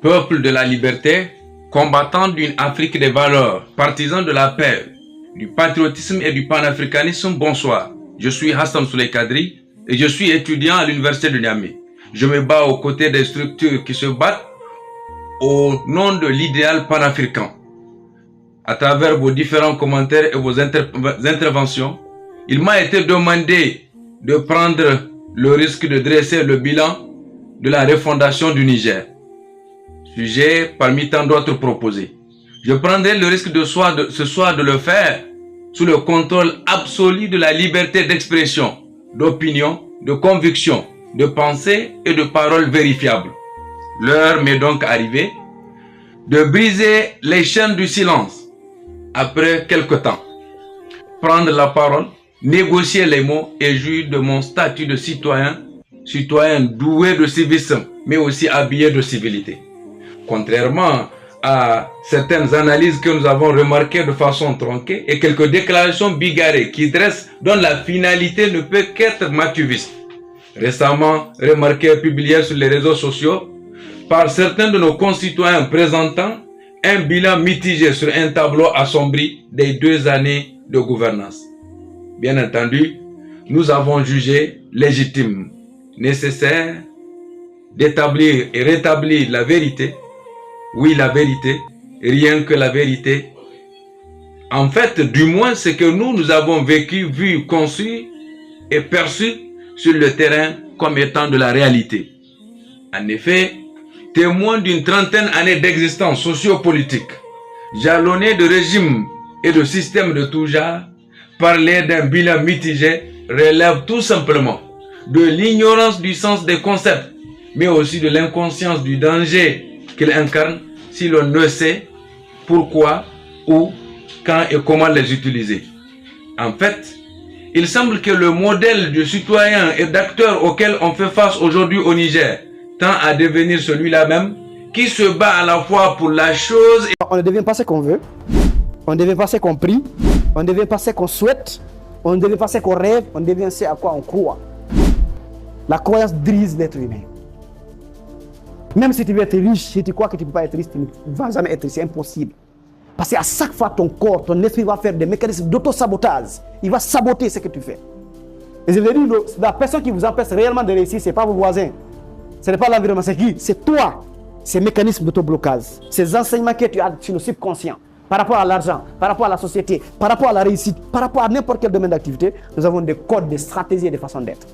Peuple de la liberté, combattant d'une Afrique des valeurs, partisans de la paix, du patriotisme et du panafricanisme, bonsoir. Je suis Hassan Souley Kadri et je suis étudiant à l'université de Niamey. Je me bats aux côtés des structures qui se battent au nom de l'idéal panafricain. À travers vos différents commentaires et vos interventions, il m'a été demandé de prendre le risque de dresser le bilan de la refondation du Niger. Sujet parmi tant d'autres proposés. Je prendrai le risque ce soir de le faire sous le contrôle absolu de la liberté d'expression, d'opinion, de conviction, de pensée et de parole vérifiables. L'heure m'est donc arrivée de briser les chaînes du silence après quelque temps. Prendre la parole, négocier les mots et jouir de mon statut de citoyen doué de civisme, mais aussi habillé de civilité. Contrairement à certaines analyses que nous avons remarquées de façon tronquée et quelques déclarations bigarrées dont la finalité ne peut qu'être machiaviste. Récemment remarquées et publiées sur les réseaux sociaux par certains de nos concitoyens présentant un bilan mitigé sur un tableau assombri des 2 années de gouvernance. Bien entendu, nous avons jugé légitime, nécessaire d'établir et rétablir la vérité. Oui, la vérité, rien que la vérité. En fait, du moins ce que nous avons vécu, vu, conçu et perçu sur le terrain comme étant de la réalité. En effet, témoin d'une trentaine d'années d'existence sociopolitique, jalonné de régimes et de systèmes de tout genre, parler d'un bilan mitigé relève tout simplement de l'ignorance du sens des concepts, mais aussi de l'inconscience du danger qu'il incarne si l'on ne sait pourquoi, où, quand et comment les utiliser. En fait, il semble que le modèle de citoyen et d'acteur auquel on fait face aujourd'hui au Niger tend à devenir celui-là même qui se bat à la fois pour la chose et... On ne devient pas ce qu'on veut, on ne devient pas ce qu'on prie, on ne devient pas ce qu'on souhaite, on ne devient pas ce qu'on rêve, on devient ce à quoi on croit. La croyance brise l'être humain. Même si tu veux être riche, si tu crois que tu ne peux pas être riche, tu ne vas jamais être riche, c'est impossible. Parce qu'à chaque fois, ton corps, ton esprit va faire des mécanismes d'auto-sabotage. Il va saboter ce que tu fais. Et je veux dire, la personne qui vous empêche réellement de réussir, ce n'est pas vos voisins. Ce n'est pas l'environnement, c'est qui? C'est toi. Ces mécanismes d'auto-blocage, ces enseignements que tu as sur le subconscient, par rapport à l'argent, par rapport à la société, par rapport à la réussite, par rapport à n'importe quel domaine d'activité, nous avons des codes, des stratégies et des façons d'être.